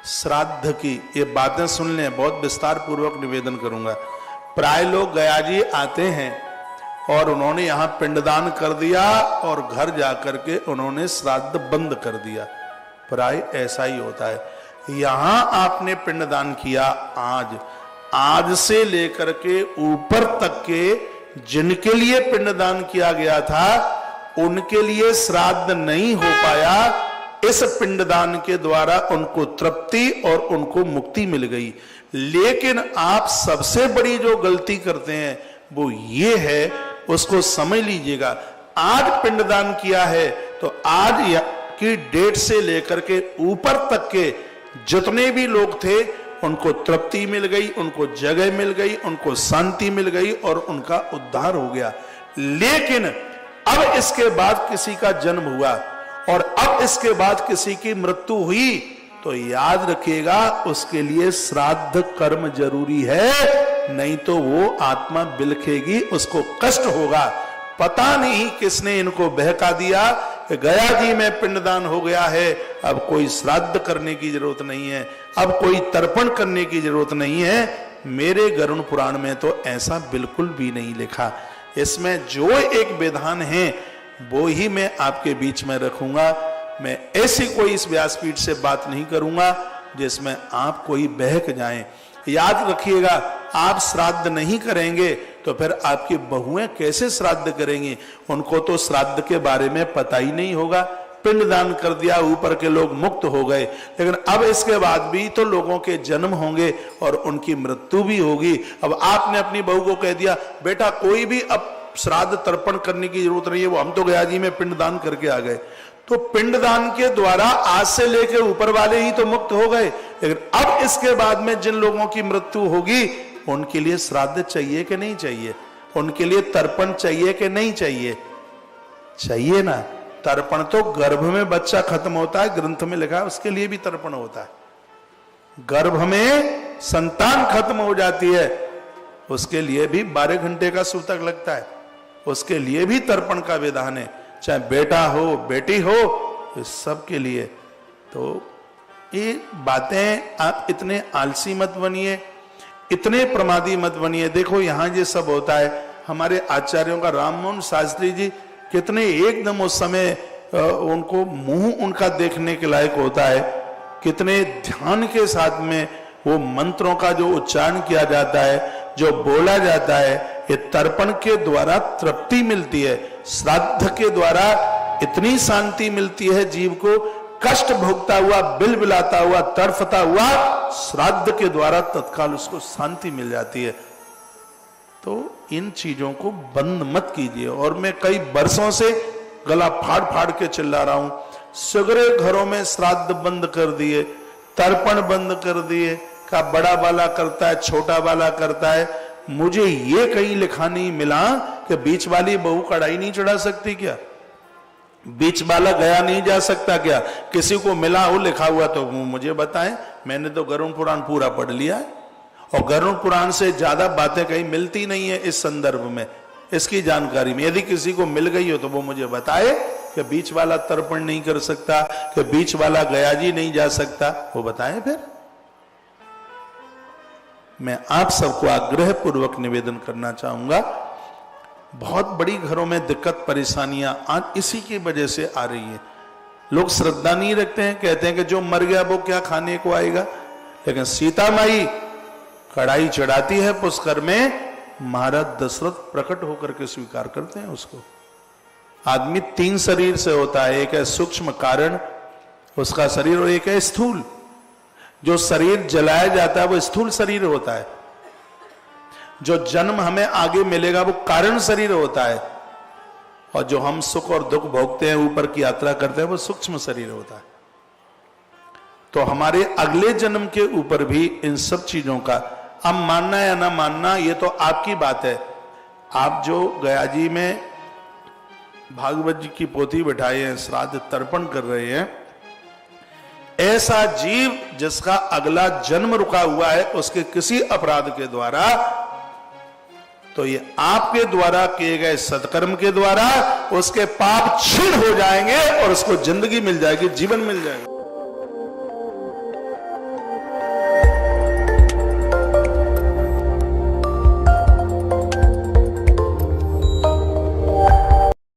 श्राद्ध की ये बातें सुन लें, बहुत विस्तार पूर्वक निवेदन करूंगा। प्राय लोग गया जी आते हैं और उन्होंने यहाँ पिंडदान कर दिया और घर जाकर के उन्होंने श्राद्ध बंद कर दिया। प्राय ऐसा ही होता है। यहाँ आपने पिंडदान किया, आज से लेकर के ऊपर तक के जिनके लिए पिंडदान किया गया था उनके लिए श्राद्ध नहीं हो पाया। इस पिंडदान के द्वारा उनको तृप्ति और उनको मुक्ति मिल गई। लेकिन आप सबसे बड़ी जो गलती करते हैं वो ये है, उसको समझ लीजिएगा। आज पिंडदान किया है तो आज की डेट से लेकर के ऊपर तक के जितने भी लोग थे उनको तृप्ति मिल गई, उनको जगह मिल गई, उनको शांति मिल गई और उनका उद्धार हो गया। लेकिन अब इसके बाद किसी का जन्म हुआ और अब इसके बाद किसी की मृत्यु हुई तो याद रखिएगा उसके लिए श्राद्ध कर्म जरूरी है, नहीं तो वो आत्मा बिलखेगी, उसको कष्ट होगा। पता नहीं किसने इनको बहका दिया, गया जी में पिंडदान हो गया है, अब कोई श्राद्ध करने की जरूरत नहीं है, अब कोई तर्पण करने की जरूरत नहीं है। मेरे गरुड़ पुराण में तो ऐसा बिल्कुल भी नहीं लिखा। इसमें जो एक विधान है वो ही मैं आपके बीच में रखूंगा। मैं ऐसी कोई इस व्यासपीठ से बात नहीं करूंगा जिसमें आप कोई बहक जाएं। याद रखिएगा, आप श्राद्ध नहीं करेंगे तो फिर आपकी बहुएं कैसे श्राद्ध करेंगी? उनको तो श्राद्ध के बारे में पता ही नहीं होगा। पिंडदान कर दिया, ऊपर के लोग मुक्त हो गए, लेकिन अब इसके बाद भी तो लोगों के जन्म होंगे और उनकी मृत्यु भी होगी। अब आपने अपनी बहू को कह दिया बेटा कोई भी अब श्राद्ध तर्पण करने की जरूरत नहीं है, वो हम तो गया जी में पिंडदान करके आ गए। तो पिंडदान के द्वारा आज से लेकर ऊपर वाले ही तो मुक्त हो गए, लेकिन अब इसके बाद में जिन लोगों की मृत्यु होगी उनके लिए श्राद्ध चाहिए कि नहीं चाहिए? उनके लिए तर्पण चाहिए कि नहीं चाहिए? चाहिए ना। तर्पण तो गर्भ में बच्चा खत्म होता है, ग्रंथ में लिखा है, उसके लिए भी तर्पण होता है। गर्भ में संतान खत्म हो जाती है, उसके लिए भी 12 घंटे का सूतक लगता है, उसके लिए भी तर्पण का विधान है। चाहे बेटा हो बेटी हो, इस सब के लिए। तो ये बातें आप इतने आलसी मत बनिए, इतने प्रमादी मत बनिए। देखो यहाँ ये सब होता है, हमारे आचार्यों का राममोहन शास्त्री जी कितने एकदम उस समय उनको मुंह उनका देखने के लायक होता है, कितने ध्यान के साथ में वो मंत्रों का जो उच्चारण किया जाता है, जो बोला जाता है, ये तर्पण के द्वारा तृप्ति मिलती है, श्राद्ध के द्वारा इतनी शांति मिलती है जीव को, कष्ट भोगता हुआ, बिलबिलाता हुआ, तड़फता हुआ, श्राद्ध के द्वारा तत्काल उसको शांति मिल जाती है। तो इन चीजों को बंद मत कीजिए। और मैं कई वर्षों से गला फाड़ फाड़ के चिल्ला रहा हूं, सगरे घरों में श्राद्ध बंद कर दिए, तर्पण बंद कर दिए, का बड़ा वाला करता है, छोटा वाला करता है। मुझे ये कहीं लिखा नहीं मिला कि बीच वाली बहू कढ़ाई नहीं चढ़ा सकती क्या? बीच वाला गया नहीं जा सकता क्या? किसी को मिला हो लिखा हुआ तो मुझे बताएं। मैंने तो गरुड़ पुराण पूरा पढ़ लिया है और गरुड़ पुराण से ज्यादा बातें कहीं मिलती नहीं है इस संदर्भ में, इसकी जानकारी में। यदि किसी को मिल गई हो तो वो मुझे बताए कि बीच वाला तर्पण नहीं कर सकता, कि बीच वाला गया जी नहीं जा सकता, वो बताएं। फिर मैं आप सबको आग्रह पूर्वक निवेदन करना चाहूंगा, बहुत बड़ी घरों में दिक्कत परेशानियां आज इसी की वजह से आ रही है। लोग श्रद्धा नहीं रखते हैं, कहते हैं कि जो मर गया वो क्या खाने को आएगा। लेकिन सीता माई कढ़ाई चढ़ाती है पुष्कर में, महाराज दशरथ प्रकट होकर के स्वीकार करते हैं उसको। आदमी 3 शरीर से होता है, एक है सूक्ष्म कारण उसका शरीर और एक है स्थूल। जो शरीर जलाया जाता है वो स्थूल शरीर होता है, जो जन्म हमें आगे मिलेगा वो कारण शरीर होता है, और जो हम सुख और दुख भोगते हैं, ऊपर की यात्रा करते हैं, वो सूक्ष्म शरीर होता है। तो हमारे अगले जन्म के ऊपर भी इन सब चीजों का अब मानना या ना मानना ये तो आपकी बात है। आप जो गया जी में भागवत जी की पोथी बैठाए हैं, श्राद्ध तर्पण कर रहे हैं, ऐसा जीव जिसका अगला जन्म रुका हुआ है उसके किसी अपराध के द्वारा, तो ये आपके द्वारा किए गए सत्कर्म के द्वारा उसके पाप क्षीण हो जाएंगे और उसको जिंदगी मिल जाएगी, जीवन मिल जाएगा।